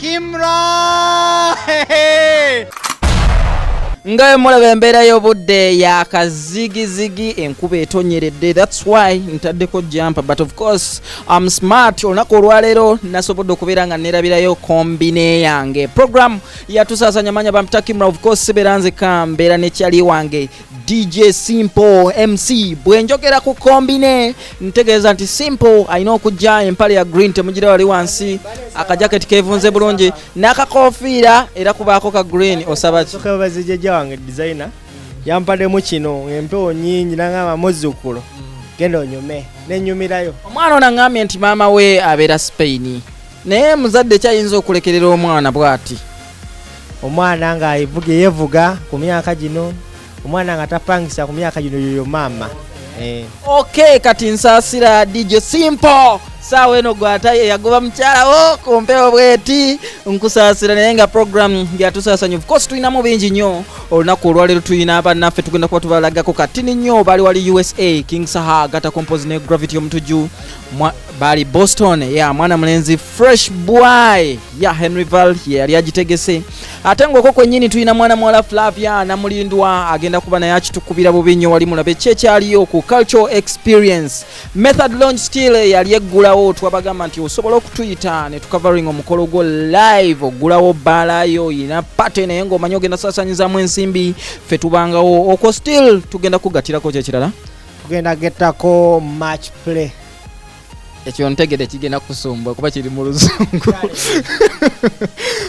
Kimra! Ngayo mulaba embeera y'obudde ya kazigizigi enkuba etonyeredde. That's why ntaddeko jumper, but of course I'm smart. Olunaku olwaleero nasobodde okubeera nga nerabirayo kombine yange. Program yatusasanya manya bamta Kimra, of course sibeera nzeka mbeera ne kyali wange DJ Simple MC. Bwenjogera ku kombine ntegeeza nti Simple alina okujja empale ya green temugira wali wansi, akajaketi kevunze bulungi n'akakofiira era kubaako ka green. Osaba ki? Wange designer yampademu kino empewo nyingi nangamba muzzukulu genda onyume nenyumirayo. Omwana onangambye nti maama we abeera Spain, naye muzadde kyayinza okulekerera omwana bw'ati. Omwana nga yevuga ku myaka gino, omwana nga tapangisa ku myaka gino yoyo maama. Okay, kati nsaasira DJ Simple sawa eno gwata yagoba mchala wo kumpewo bweti nkusaasira naye nga program yatusasanya. Of course tulina mu bingi nnyo olunaku olwaleero tulina abannaffe tugenda kuba tubalagako katini nnyo. Bali wali USA King Saha Gata Compose ne Gravity omutuju bali Boston ya mwana mulenzi Fresh Boy ya Henry Val yali agitegese. Ate ngoko kwennyini tulina mwana mwala Flavia na mulindwa agenda kuba naye akitukubira bubi nnyo. Wali mulabe kyaliyo ku cultural experience method launch still yali eggulawo. Twabagamba nti osobola okutuyita ne tukavering omukolo gwo live ogulawo balayo ina pate naye ng'omanyi ogenda sasanyizamu ensimbi ffe tubangawo okwo still tugenda kugatirako kyekirala tugenda gettako match play. Ekyo ntegede kigenda kusumbwa kuba kiri mu luzungu.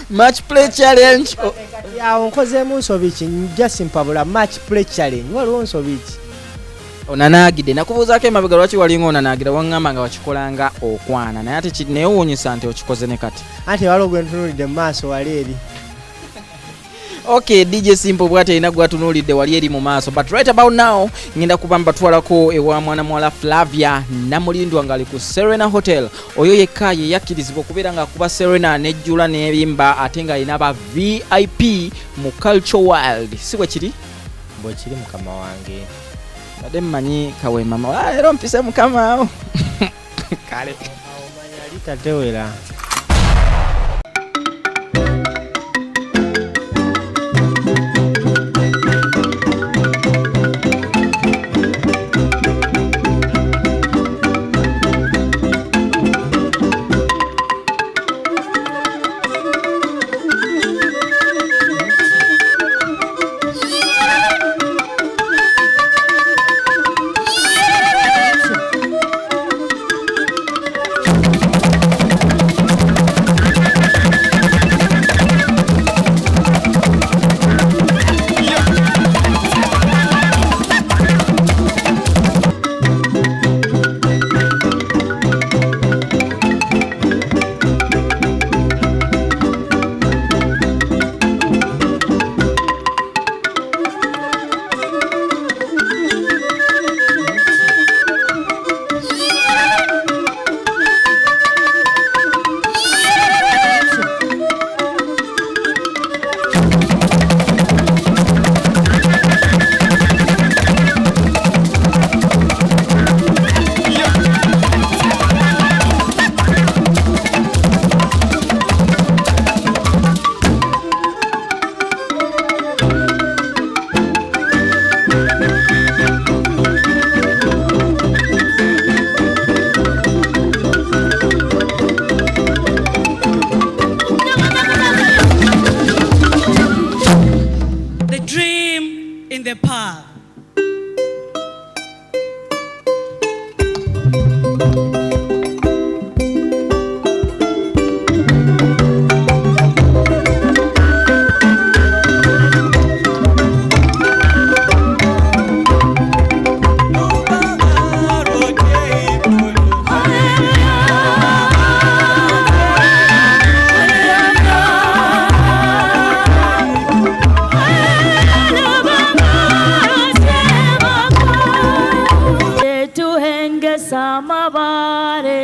Match play challenge yawo nkozeemu nsobi ki just mpabula match play challenge waliwo nsobi ki onanaagidde nakubuuzaako emabega lwaki walinga onanaagira waŋŋamba nga wakikolanga okwana naye ate neewuunyisa nti okikoze ne kati anti waliwo gwe ntunuulidde mu maaso wali eri. Okay, DJ Simple bwate ina gwatunuulidde wali eri mu maaso, but right about now ngenda kuba mbatwalako ewa mwana mwala Flavia namulindwa ngali ku Serena Hotel. Oyo yekka ye yakkirizibwa okubeera nga kuba Serena nejjula n'ebimba ate nga alina aba VIP mu Culture World. Si bwe kiri? Bwe kiri mukama wange. Badde mmanyi kawe mama era mpise mukama awo kale omanya litatewera.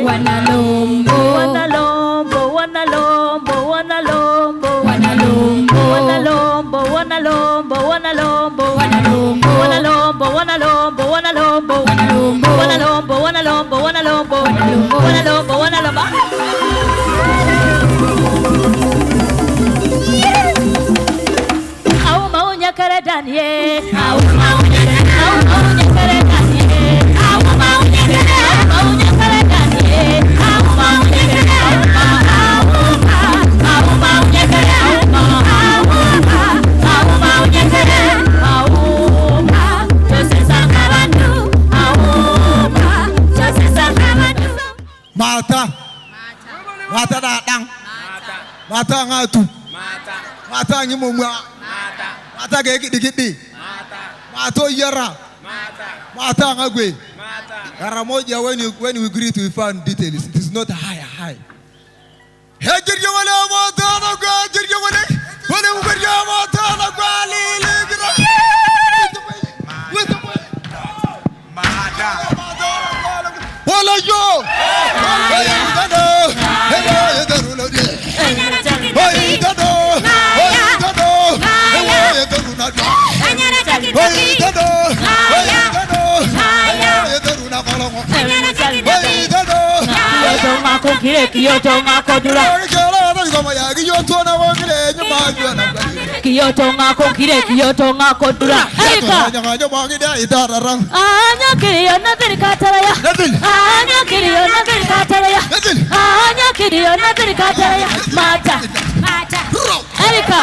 Wanalombo. Mata datang. Mata ngatu. Mata ngimumwa. Mata geki. Mata yara. Mata ngagwe. Karamoja when we greet we found details. It is not high. Hey jirja wale mata na gwa jirja wale uberja mata na gwa ligira. Mata. Wala yo. Kiyoto ngako dura anya kiriyo nadiri kataraya mata Erika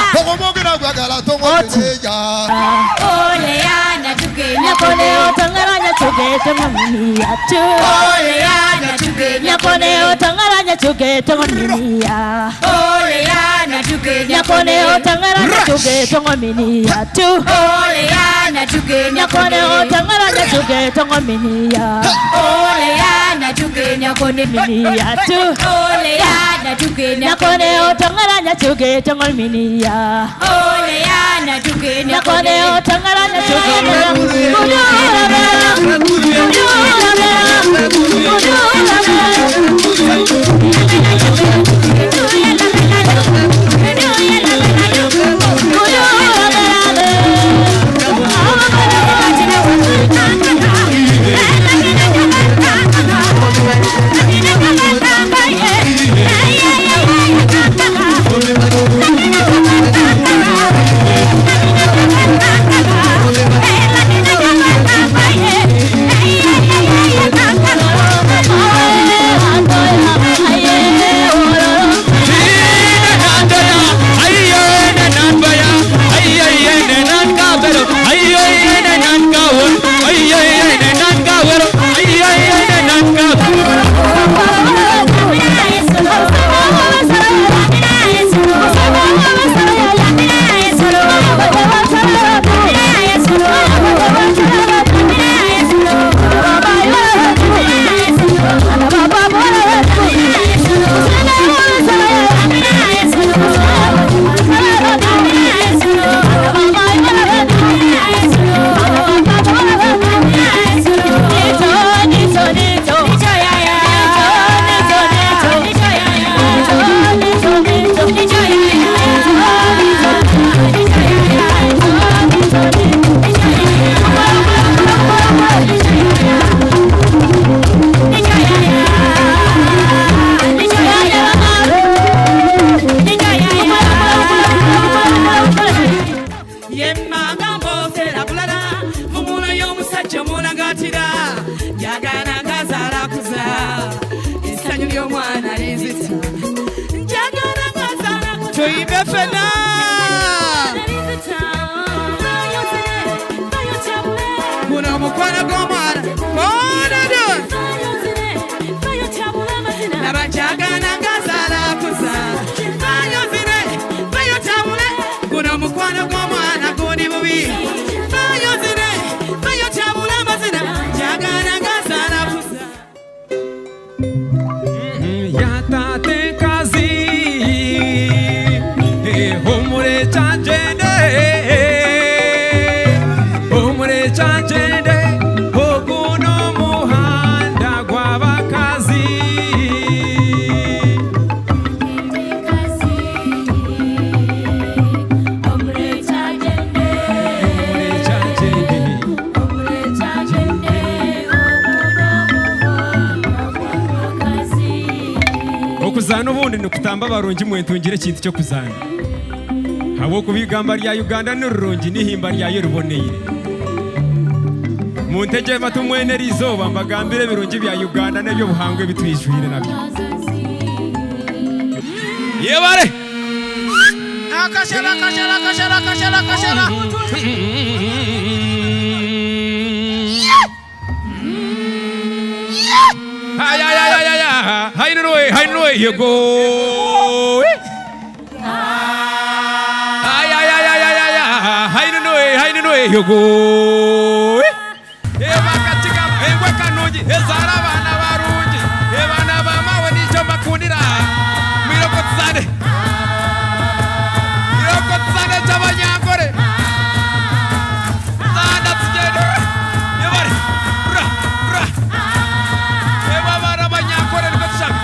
ole yana tuge nyakone otangaranya tuge tamamini atu ole yana tuge nyakone otangaranya tuge tamamini ya ole yana tuge nyakone otangaranya tuge tamamini atu ole yana tuge nyakone otangaranya tuge tamamini ya ole yana tuge nyakone mini atu ole yana tuge nyakone otangaranya tuge tamamini ya ole yana tuge nyakone otangaranya tuge Okuzana ubundi nukutamba barungi mwentungire kintu cyo kuzana abo kubigamba lya Uganda n'urungi n'ihimba lyayo ruboneye Munteje batumwene rizoba mbagambire birungi bya Uganda n'ebyo buhangwe bitwishwire nabyo Yebare Akashara Hainroe you go Hainroe you go Evakatika engwekanungi ezara bana barungi ebana bamawe nicho bakundira Mirokotsane chabanyangore Zanda tsigeni Yebare Bra Eba bara banyangore nikotshaga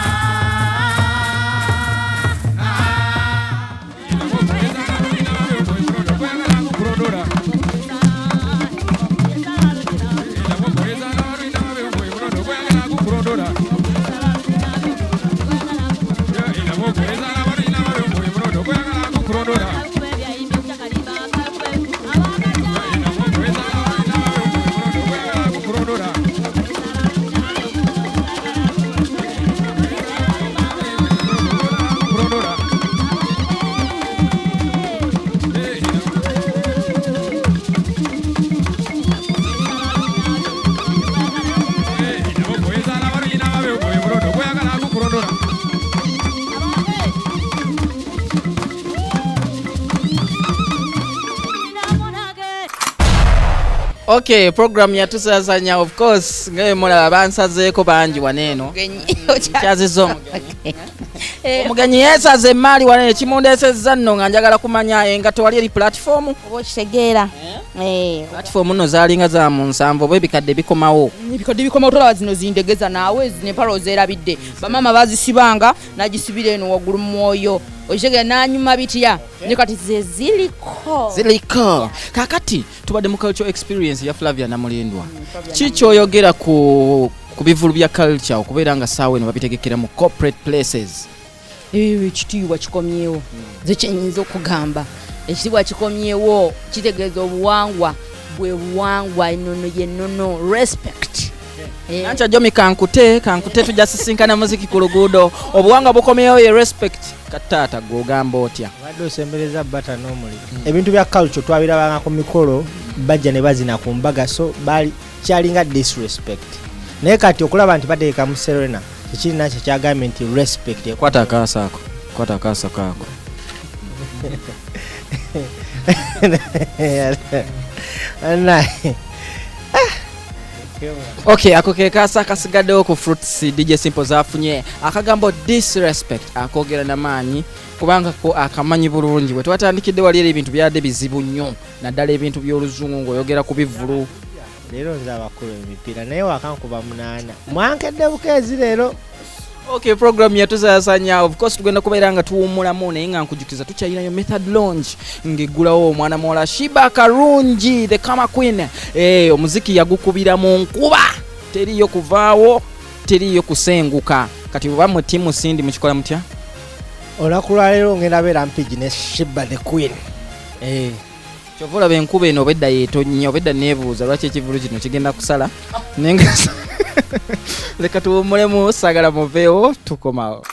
Okay, program yatusasanya of course ngaye mola abansazeeko banji waneno kyazizo omugenyi yesaze mali wanene kimundesezza nno nga njagala kumanya engato wali eri platform oba kitegeera platform nno zaalinga za mu nsanvu oba ebikadde bikomawo tolaba zino zindegeza naawe zinepalo zeerabidde bamama bazisibanga nagisibira eno waggulu mu mwoyo okitegeera nanyuma bitya ne kati ziliko kakati tubadde mu cultural experience ya Flavia Namulindwa kikyoyogera ku bivulu bya culture okubeera nga saawe eno babitegekera mu corporate places ekitiibwa kikomyewo ze kyenyinza okugamba ekitiibwa kikomyewo kitegeeza obuwangwa bwe buwangwa ennono yennono respect nancha jomi kankute tujja sisinkana muziki ku luguudo obuwangwa bukomyewo ye respect katata gwogamba otya wadde osembereza bata n'omuliro ebintu bya culture twabirabanga ku mikolo bajja ne bazina ku mbaga so bali kyalinga disrespect naye kati okulaba nti bateeka mu Serena ekiri nakyo kyagambye nti respect kwata akaasa kako Okay, ako ke kaasa kasigaddewo ku Fruits DJ Simple zafunye akagambo disrespect akogera n'amaanyi kubanga ko akamanyi bulungi bwe twatandikidde wali ebintu byadde bizibu nnyo naddala ebintu by'oluzungu ng'oyogera ku bivulu leero nze abakulu emipiira naye wakankuba 8 mwankedde bukeezi leero. Okay, program yatusasanya of course tugenda kubeera nga tuwumulamu naye nga nkujukiza tukyayinayo method launch ng'eggulawo omwana muwala Shiba Karungi the Kama Queen omuziki yagukubira mu nkuba teriyo kuvaawo teriyo kusenguka kati oba mu timu sindi mukikola mutya olakula leero ngenda beera mpigi ne Shiba the Queen kyovula benkuba eno obedda yeetonnya obedda neebuuza lwaki ekivulu kino kigenda kusala nenga leka tuwummulemu sagala muveewo tukomawo.